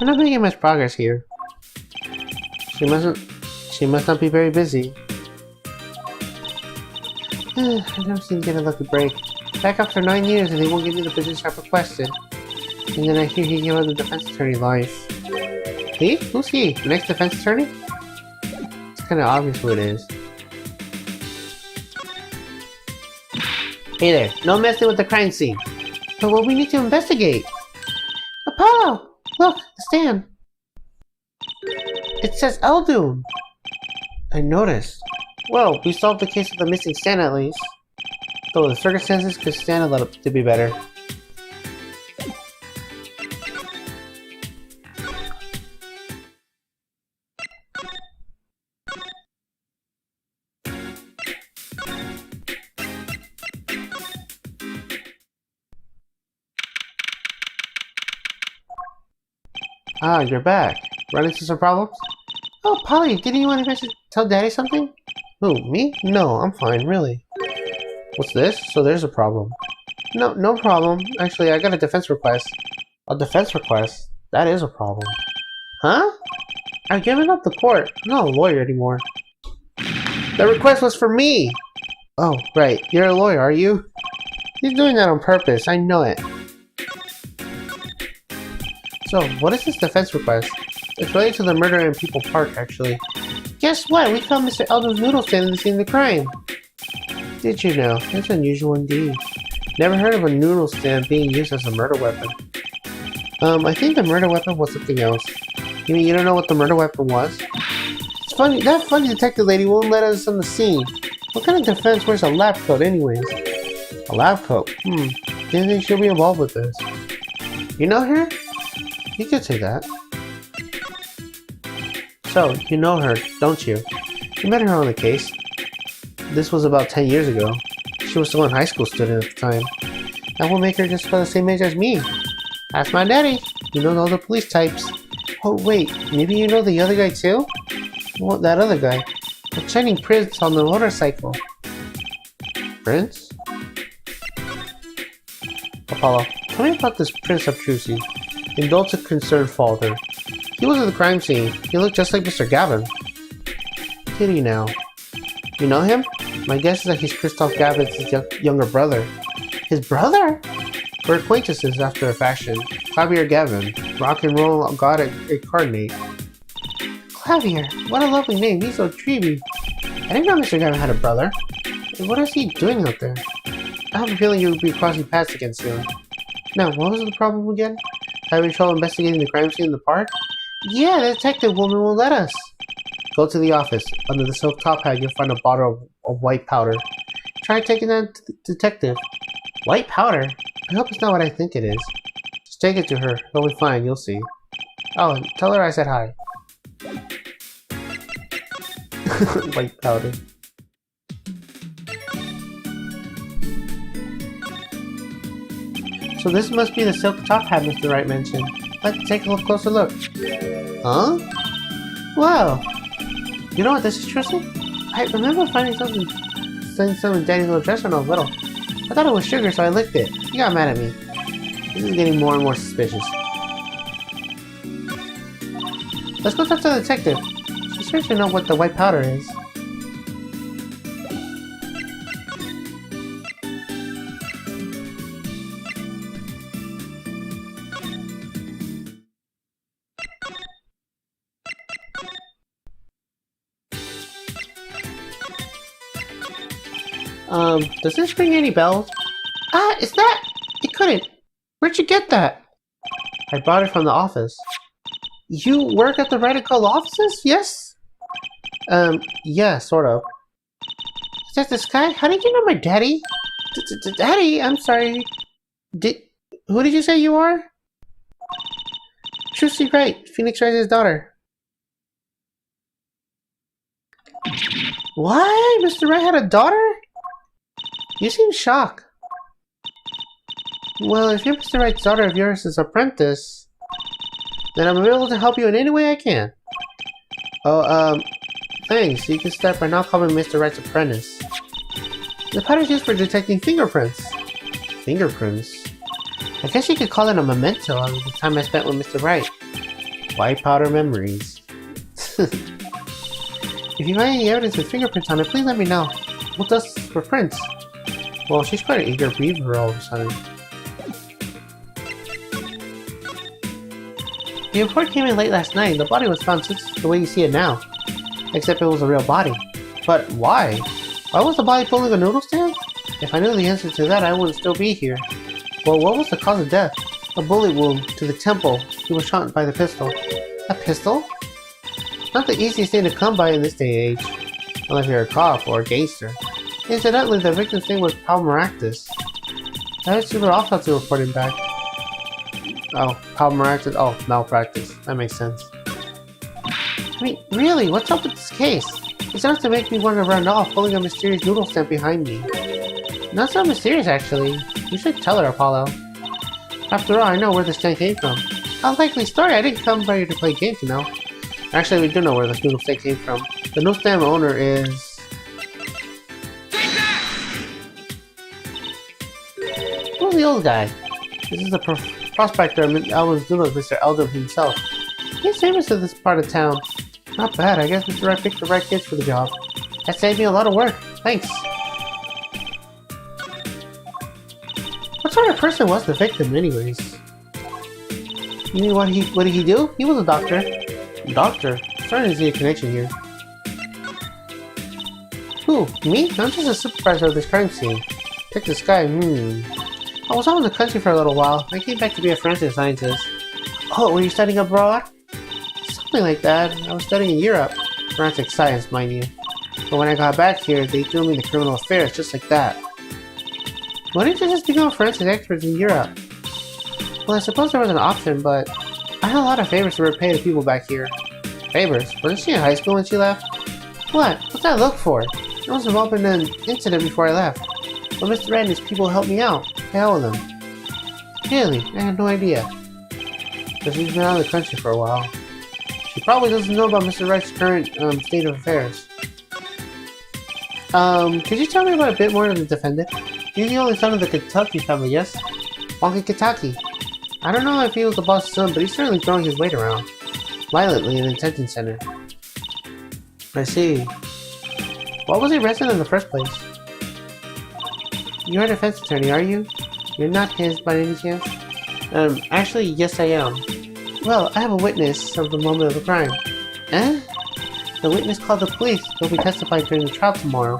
We're not making much progress here. She must not be very busy. I never seem to get a lucky break. Back after 9 years and they won't give me the position I've requested. And then I hear he gave up the defense attorney life. He? Who's he? The next defense attorney? It's kinda obvious who it is. Hey there, no messing with the crime scene. But what we need to investigate. Apollo! Look, the stand. It says Eldoon. I noticed. Well, we solved the case of the missing stand at least. Though the circumstances could stand a little to be better. Ah, you're back. Run into some problems? Oh, Polly, didn't you want to tell Daddy something? Who, me? No, I'm fine, really. What's this? So there's a problem. No problem. Actually, I got a defense request. A defense request? That is a problem. Huh? I've given up the court. I'm not a lawyer anymore. The request was for me! Oh, right. You're a lawyer, are you? He's doing that on purpose. I know it. So, what is this defense request? It's related to the murder in People Park, actually. Guess what? We found Mr. Elder's noodle stand in the scene of the crime. Did you know? That's unusual indeed. Never heard of a noodle stand being used as a murder weapon. I think the murder weapon was something else. You mean you don't know what the murder weapon was? It's funny, that funny detective lady won't let us on the scene. What kind of defense wears a lab coat anyways? A lab coat? Didn't think she'll be involved with this. You know her? You could say that. So, you know her, don't you? You met her on the case. This was about 10 years ago. She was still a high school student at the time. That will make her just about the same age as me. That's my daddy. You know all the police types. Oh wait, maybe you know the other guy too? What, that other guy? The shining prince on the motorcycle. Prince? Apollo, tell me about this Prince Obtrusi. Indulgent concerned father. He was at the crime scene. He looked just like Mr. Gavin. Did he now? You know him? My guess is that he's Christoph Gavin's younger brother. His brother? We're acquaintances after a fashion. Clavier Gavin, rock and roll god incarnate. Clavier, what a lovely name. He's so dreamy. I didn't know Mr. Gavin had a brother. What is he doing out there? I have a feeling you would be crossing paths again soon. Now, what was the problem again? Having trouble investigating the crime scene in the park? Yeah, the detective woman won't let us. Go to the office. Under the silk top hat, you'll find a bottle of white powder. Try taking that to the detective. White powder? I hope it's not what I think it is. Just take it to her. It'll be fine, you'll see. Oh, and tell her I said hi. White powder. So this must be the silk top hat Mr. Wright mentioned. Let's take a closer look. Huh? Wow! You know what this is, Tristan? I remember finding something in Daddy's little dresser when I was little. I thought it was sugar, so I licked it. He got mad at me. This is getting more and more suspicious. Let's go talk to the detective. She's sure to know what the white powder is. Does this ring any bells? Ah, is that? It couldn't. Where'd you get that? I brought it from the office. You work at the Radical offices? Yes? Yeah, sort of. Is that this guy? How did you know my daddy? Daddy? I'm sorry. Who did you say you are? Trucy Wright, Phoenix Wright's daughter. What? Mr. Wright had a daughter? You seem shocked. Well, if you're Mr. Wright's daughter of yours' apprentice, then I'm able to help you in any way I can. Oh, thanks. You can start by not calling me Mr. Wright's apprentice. The powder's used for detecting fingerprints. Fingerprints? I guess you could call it a memento of the time I spent with Mr. Wright. White powder memories. If you find any evidence with fingerprints on it, please let me know. What does for prints? Well, she's quite an eager beaver all of a sudden. The report came in late last night. The body was found just the way you see it now. Except it was a real body. But why? Why was the body pulling a noodle stand? If I knew the answer to that, I wouldn't still be here. Well, what was the cause of death? A bullet wound to the temple. He was shot by the pistol. A pistol? Not the easiest thing to come by in this day and age. Unless you're a cop or a gangster. Incidentally, the victim's name was Palmeractus. I heard super autopsy reporting back. Oh, Palmeractus. Oh, malpractice. That makes sense. I mean, really, what's up with this case? It starts to make me want to run off, pulling a mysterious noodle stand behind me. Not so mysterious, actually. You should tell her, Apollo. After all, I know where the stand came from. Unlikely story, I didn't come by here to play games, you know. Actually, we do know where the noodle stand came from. The noodle stand owner is... the old guy. This is the prospector Elvin's Noodles, Mr. Eldon himself. He's famous in this part of town. Not bad, I guess Mr. Right picked the right kids for the job. That saved me a lot of work. Thanks. What sort of person was the victim, anyways? You mean what did he do? He was a doctor. Doctor? I'm starting to see a connection here. Who? Me? I'm just a supervisor of this crime scene. Pick this guy. I was out in the country for a little while. I came back to be a forensic scientist. Oh, were you studying abroad? Something like that. I was studying in Europe. Forensic science, mind you. But when I got back here, they threw me into criminal affairs, just like that. Why didn't you just become a forensic expert in Europe? Well, I suppose there was an option, but I had a lot of favors to repay to people back here. Favors? Wasn't she in high school when she left? What? What's that look for? I was involved in an incident before I left. But Mr. Red and his people helped me out. The hell with them. Really? I had no idea. But she's been out of the country for a while. She probably doesn't know about Mr. Red's current state of affairs. Could you tell me about a bit more of the defendant? He's the only son of the Kentucky family, yes? Wonky Kentucky. I don't know if he was the boss's son, but he's certainly throwing his weight around. Violently in the detention center. I see. Why was he arrested in the first place? You're a defense attorney, are you? You're not his by any chance? Actually, yes I am. Well, I have a witness of the moment of the crime. Eh? The witness called the police. They'll be testifying during the trial tomorrow.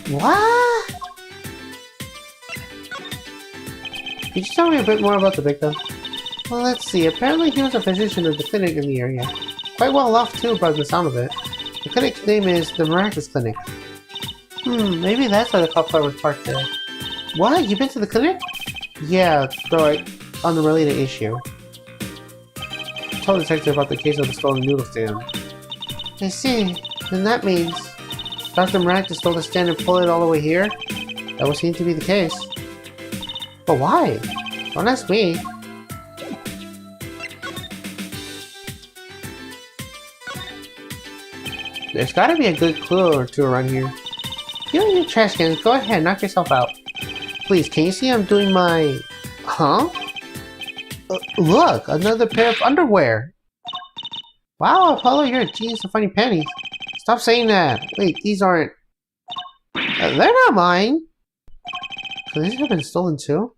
What? Could you tell me a bit more about the victim? Well, let's see. Apparently he was a physician at the clinic in the area. Quite well off too, by the sound of it. The clinic's name is the Miraculous Clinic. Maybe that's why the cop car was parked there. What? You been to the clinic? Yeah, though on the related issue. I told the detective about the case of the stolen noodle stand. I see. Then that means Dr. Miraculous stole the stand and pulled it all the way here? That would seem to be the case. But why? Don't ask me. There's gotta be a good clue or two around here. You and your trash cans, go ahead, knock yourself out. Please, can you see I'm doing my... Huh? Look, another pair of underwear. Wow, Apollo, you're a genius of finding panties. Stop saying that. Wait, these aren't... they're not mine. Could these have been stolen too?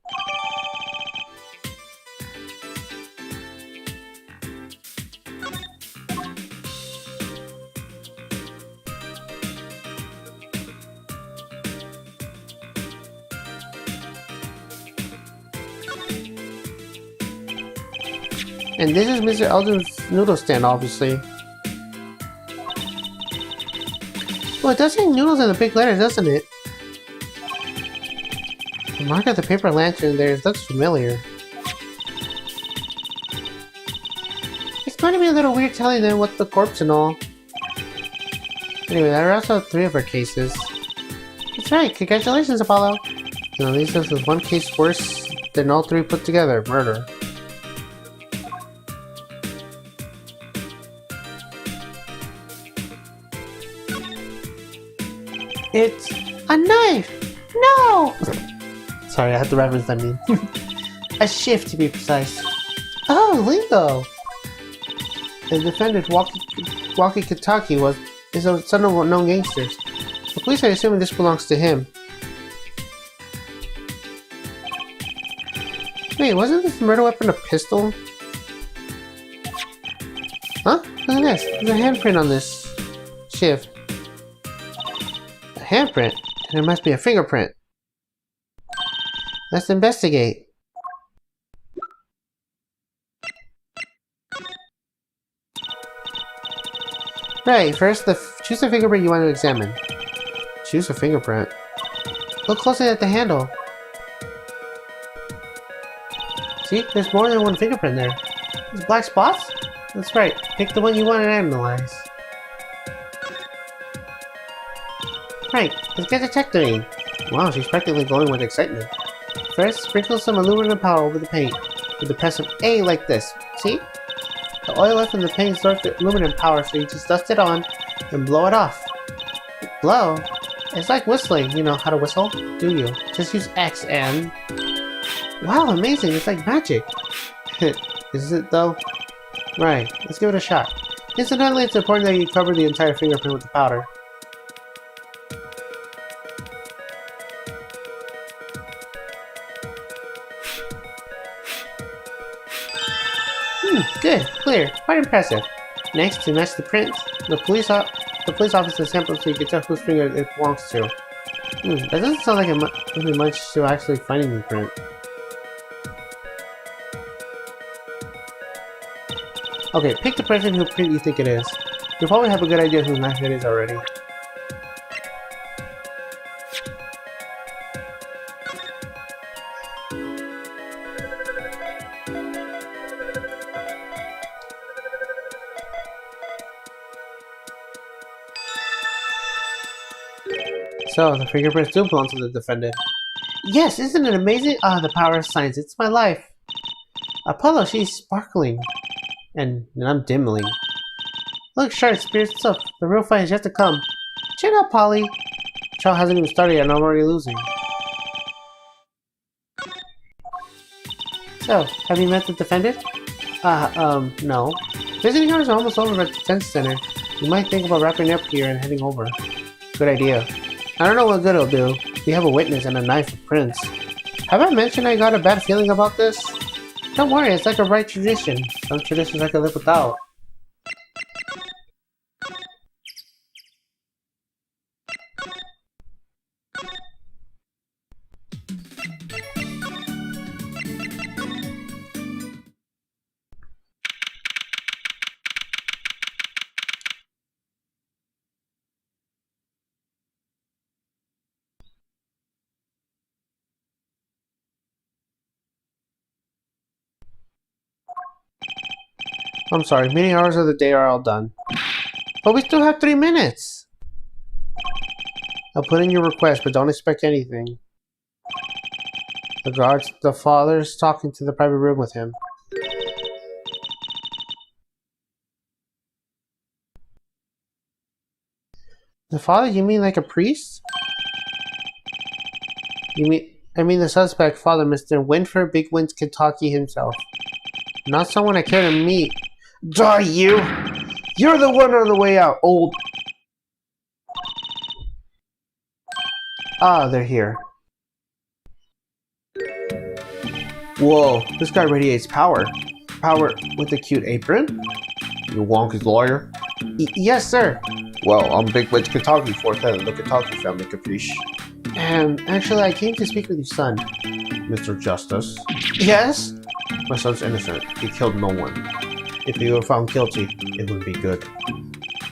And this is Mr. Eldon's noodle stand, obviously. Well, it does say noodles in the big letters, doesn't it? The mark of the paper lantern there looks familiar. It's going to be a little weird telling them what the corpse and all. Anyway, there are also 3 of our cases. That's right, congratulations, Apollo. At least this is one case worse than all 3 put together, murder. It's a knife! No! Sorry, I had to reference that meme. A shift, to be precise. Oh, lingo! The defendant, Walkie Kentucky, is a son of known gangsters. The police are assuming this belongs to him. Wait, wasn't this murder weapon a pistol? Huh? Look at this. There's a handprint on this shift. Handprint, and it must be a fingerprint. Let's investigate. Right, first choose the fingerprint you want to examine. Choose a fingerprint. Look closely at the handle. See, there's more than one fingerprint there. There's black spots? That's right, pick the one you want to analyze. Right, let's get the check doing. Wow, she's practically glowing with excitement. First, sprinkle some aluminum powder over the paint with the press of A like this. See? The oil left in the paint absorbs the aluminum powder, so you just dust it on and blow it off. Blow? It's like whistling. You know how to whistle, do you? Just use X and... Wow, amazing. It's like magic. Is it though? Right. Let's give it a shot. Incidentally, it's important that you cover the entire fingerprint with the powder. Good. Clear. Quite impressive. Next, to match the prints, the police officer samples so you can tell whose finger it belongs to. That doesn't sound like it would be much to actually finding the print. Okay, pick the person whose print you think it is. You'll probably have a good idea whose knife it is already. So, the fingerprints do belong to the defendant. Yes, isn't it amazing? Ah, the power of science, it's my life. Apollo, she's sparkling. And I'm dimmling. Look, Shard, spirits up. The real fight is yet to come. Check out, Polly. The trial hasn't even started yet and I'm already losing. So, have you met the defendant? No. Visiting hours are almost over at the detention center. You might think about wrapping up here and heading over. Good idea. I don't know what good it'll do. We have a witness and a knife of prints. Have I mentioned I got a bad feeling about this? Don't worry, it's like a right tradition. Some traditions I can live without. I'm sorry, many hours of the day are all done. But we still have 3 minutes! I'll put in your request, but don't expect anything. The father's talking to the private room with him. The father? You mean like a priest? I mean the suspect father, Mr. Winford Big Wins Kentucky himself. Not someone I care to meet. Die, you! You're the one on the way out, old... Ah, they're here. Whoa, this guy radiates power. Power with a cute apron? You Wonka's lawyer? Yes, sir. Well, I'm Big Wins Kentucky, fourth head of the Kentucky family, capiche. Actually, I came to speak with your son. Mr. Justice? Yes? My son's innocent. He killed no one. If he were found guilty, it would be good.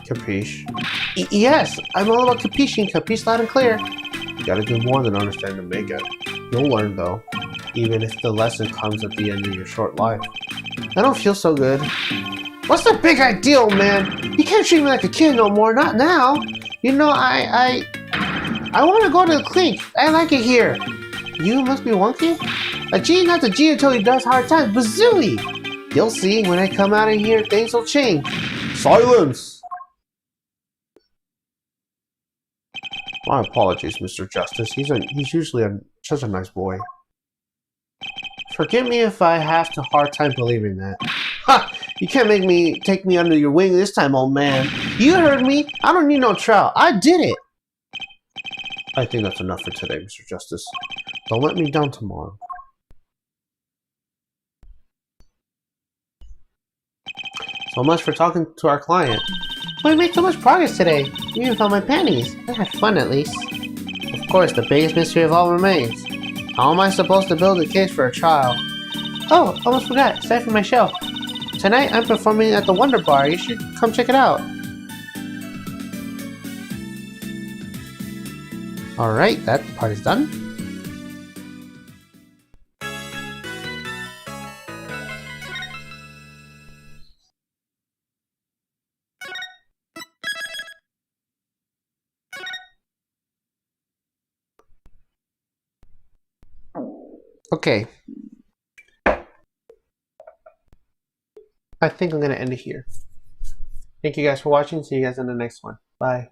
Capiche? Yes, I'm all about capiching. Capiche loud and clear. You gotta do more than understand to make it. You'll learn though, even if the lesson comes at the end of your short life. I don't feel so good. What's the big idea, man? You can't treat me like a kid no more, not now. You know, I want to go to the clinic. I like it here. You must be wonky? A G not a G until he does hard times. Bazooey! You'll see, when I come out of here, things will change. Silence! My apologies, Mr. Justice. He's usually such a nice boy. Forgive me if I have a hard time believing that. Ha! You can't take me under your wing this time, old man. You heard me. I don't need no trial. I did it. I think that's enough for today, Mr. Justice. Don't let me down tomorrow. So much for talking to our client. We made so much progress today. You even found my panties. I had fun at least. Of course, the biggest mystery of all remains. How am I supposed to build a case for a trial? Oh, almost forgot. Aside from my show. Tonight I'm performing at the Wonder Bar. You should come check it out. Alright, that part is done. Okay. I think I'm going to end it here. Thank you guys for watching. See you guys in the next one. Bye.